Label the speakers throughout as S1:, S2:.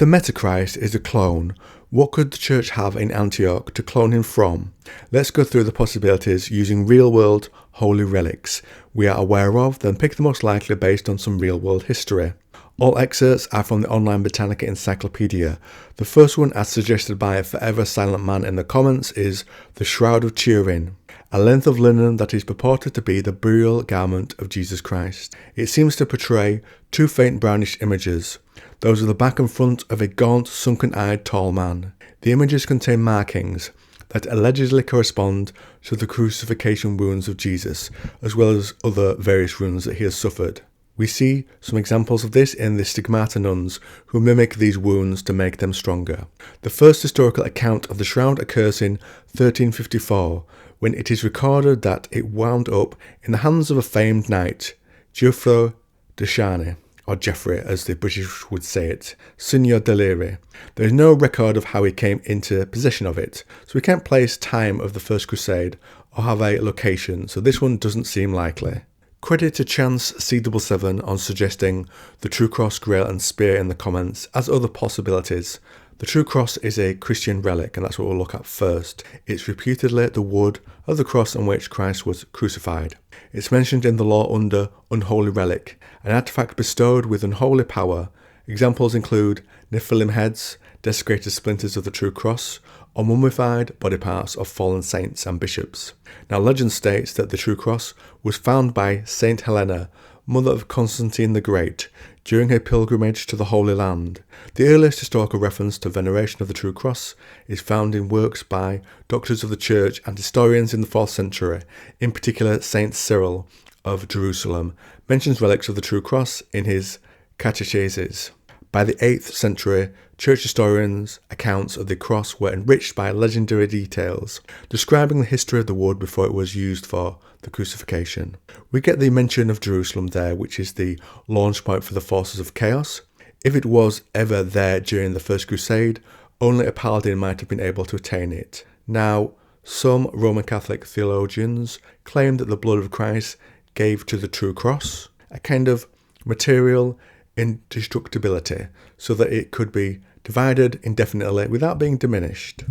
S1: the Metachrist is a clone, what could the church have in Antioch to clone him from? Let's go through the possibilities using real-world holy relics we are aware of, then pick the most likely based on some real-world history. All excerpts are from the online Britannica Encyclopedia. The first one, as suggested by a forever silent man in the comments, is the Shroud of Turin, a length of linen that is purported to be the burial garment of Jesus Christ. It seems to portray two faint brownish images. Those are the back and front of a gaunt, sunken-eyed tall man. The images contain markings that allegedly correspond to the crucifixion wounds of Jesus, as well as other various wounds that he has suffered. We see some examples of this in the stigmata nuns, who mimic these wounds to make them stronger. The first historical account of the shroud occurs in 1354, when it is recorded that it wound up in the hands of a famed knight, Geoffroy de Charny, or Geoffrey as the British would say it, Signor Deliri. There is no record of how he came into possession of it, so we can't place time of the First Crusade or have a location, so this one doesn't seem likely. Credit to Chance C77 on suggesting the True Cross, Grail and Spear in the comments as other possibilities. The True Cross is a Christian relic, and that's what we'll look at first. It's reputedly the wood of the cross on which Christ was crucified. It's mentioned in the law under Unholy Relic, an artifact bestowed with unholy power. Examples include Nephilim heads, desecrated splinters of the True Cross, or mummified body parts of fallen saints and bishops. Now, legend states that the True Cross was found by Saint Helena, mother of Constantine the Great, during her pilgrimage to the Holy Land. The earliest historical reference to veneration of the True Cross is found in works by doctors of the Church and historians in the 4th century, in particular Saint Cyril of Jerusalem mentions relics of the True Cross in his catecheses. By the 8th century, church historians' accounts of the cross were enriched by legendary details, describing the history of the wood before it was used for the crucifixion. We get the mention of Jerusalem there, which is the launch point for the forces of chaos. If it was ever there during the First Crusade, only a paladin might have been able to attain it. Now, some Roman Catholic theologians claim that the blood of Christ gave to the True Cross a kind of material indestructibility, so that it could be divided indefinitely without being diminished.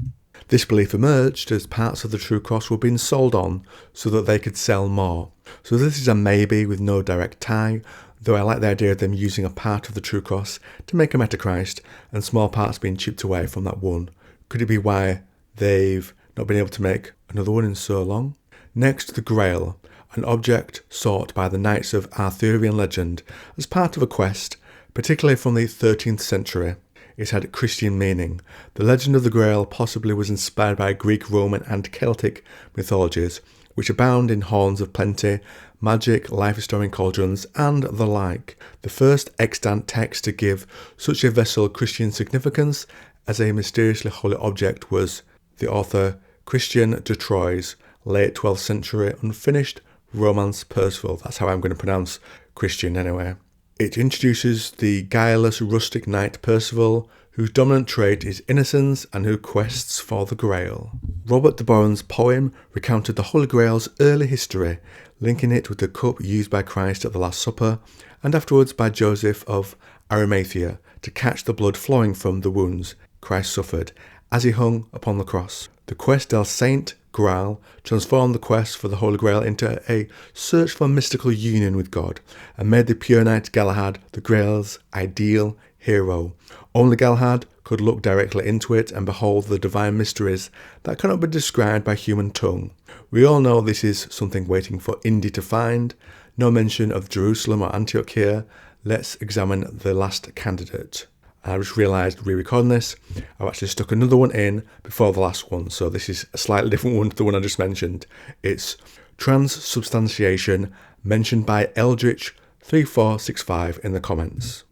S1: This belief emerged as parts of the True Cross were being sold on so that they could sell more. So this is a maybe with no direct tie, though I like the idea of them using a part of the True Cross to make a Metachrist and small parts being chipped away from that one. Could it be why they've not been able to make another one in so long? Next, the Grail, an object sought by the knights of Arthurian legend as part of a quest, particularly from the 13th century. It had Christian meaning. The legend of the Grail possibly was inspired by Greek, Roman and Celtic mythologies, which abound in horns of plenty, magic, life-restoring cauldrons, and the like. The first extant text to give such a vessel Christian significance as a mysteriously holy object was the author Christian de Troyes' late 12th century unfinished Romance Percival. That's how I'm going to pronounce Christian anyway. It introduces the guileless rustic knight Percival, whose dominant trait is innocence and who quests for the Grail. Robert de Boron's poem recounted the Holy Grail's early history, linking it with the cup used by Christ at the Last Supper, and afterwards by Joseph of Arimathea to catch the blood flowing from the wounds Christ suffered as he hung upon the cross. The quest del Saint Grail transformed the quest for the Holy Grail into a search for mystical union with God, and made the pure knight Galahad the Grail's ideal hero. Only Galahad could look directly into it and behold the divine mysteries that cannot be described by human tongue. We all know this is something waiting for Indy to find. No mention of Jerusalem or Antioch here. Let's examine the last candidate. I just realised re-recording this, I've actually stuck another one in before the last one, so this is a slightly different one to the one I just mentioned. It's Transubstantiation, mentioned by Eldritch3465 in the comments.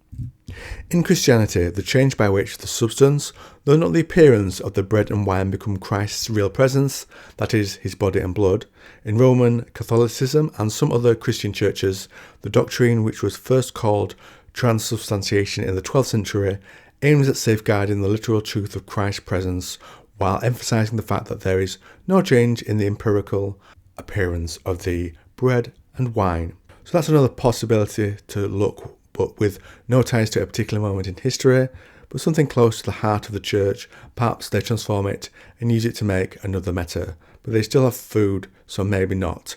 S1: In Christianity, the change by which the substance, though not the appearance of the bread and wine, become Christ's real presence, that is, his body and blood. In Roman Catholicism and some other Christian churches, the doctrine which was first called Transubstantiation in the 12th century aims at safeguarding the literal truth of Christ's presence while emphasizing the fact that there is no change in the empirical appearance of the bread and wine. So that's another possibility to look, but with no ties to a particular moment in history. but something close to the heart of the church. Perhaps they transform it and use it to make another meta, but they still have food, so maybe not.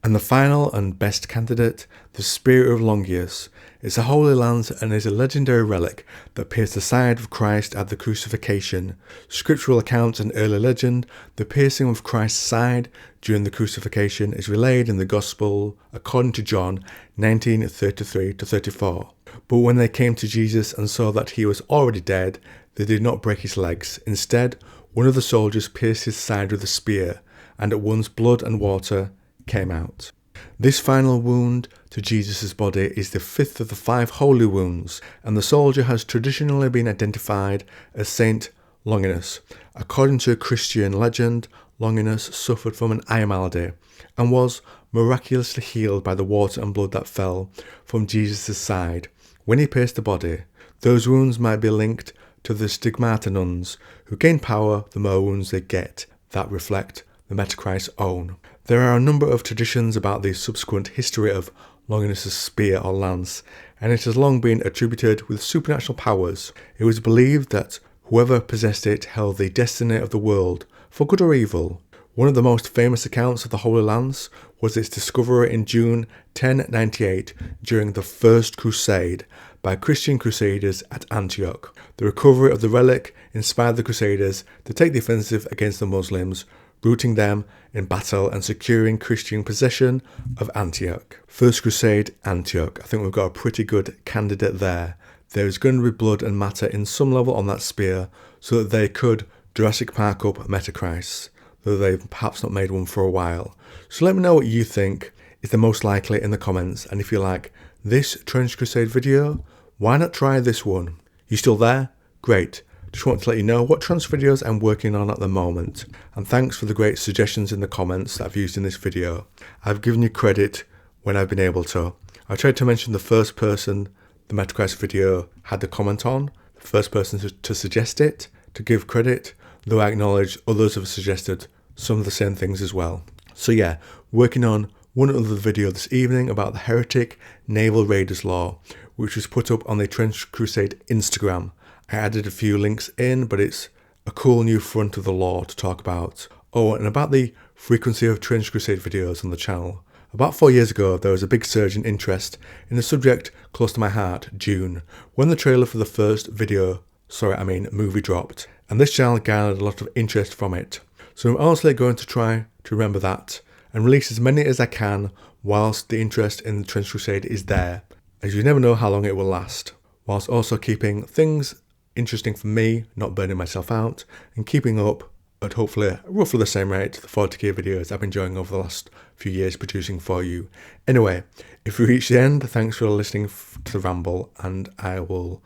S1: And the final and best candidate, the Spear of Longinus. It's a holy lance and is a legendary relic that pierced the side of Christ at the crucifixion. Scriptural accounts and early legend, the piercing of Christ's side during the crucifixion is relayed in the Gospel according to John 19:33-34. But when they came to Jesus and saw that he was already dead, they did not break his legs. Instead, one of the soldiers pierced his side with a spear, and at once blood and water came out. This final wound to Jesus' body is the fifth of the 5 holy wounds, and the soldier has traditionally been identified as Saint Longinus. According to Christian legend, Longinus suffered from an eye malady and was miraculously healed by the water and blood that fell from Jesus' side when he pierced the body. Those wounds might be linked to the stigmata nuns, who gain power the more wounds they get, that reflect the Metachrist's own. There are a number of traditions about the subsequent history of Longinus' spear or lance, and it has long been attributed with supernatural powers. It was believed that whoever possessed it held the destiny of the world, for good or evil. One of the most famous accounts of the Holy Lance was its discovery in June 1098 during the First Crusade by Christian crusaders at Antioch. The recovery of the relic inspired the crusaders to take the offensive against the Muslims, routing them in battle and securing Christian possession of Antioch. First Crusade, Antioch. I think we've got a pretty good candidate there. There is going to be blood and matter in some level on that spear, so that they could Jurassic Park up Metachrist, though they've perhaps not made one for a while. So let me know what you think is the most likely in the comments, and if you like this Trench Crusade video, why not try this one? You still there? Great. Just want to let you know what trans videos I'm working on at the moment, and thanks for the great suggestions in the comments that I've used in this video. I've given you credit when I've been able to. I tried to mention the first person the Metachrist video had the comment on, the first person to suggest it, to give credit, though I acknowledge others have suggested some of the same things as well. So yeah, working on one other video this evening about the heretic naval raiders law, which was put up on the Trench Crusade Instagram. I added a few links in, but it's a cool new front of the law to talk about. Oh, and about the frequency of Trench Crusade videos on the channel. About 4 years ago, there was a big surge in interest in a subject close to my heart, June, when the trailer for the first movie dropped, and this channel garnered a lot of interest from it. So I'm honestly going to try to remember that, and release as many as I can whilst the interest in the Trench Crusade is there, as you never know how long it will last, whilst also keeping things interesting for me, not burning myself out, and keeping up at hopefully roughly the same rate the 40k videos I've been enjoying over the last few years producing for you. Anyway, if you reach the end, thanks for listening to the ramble, and I will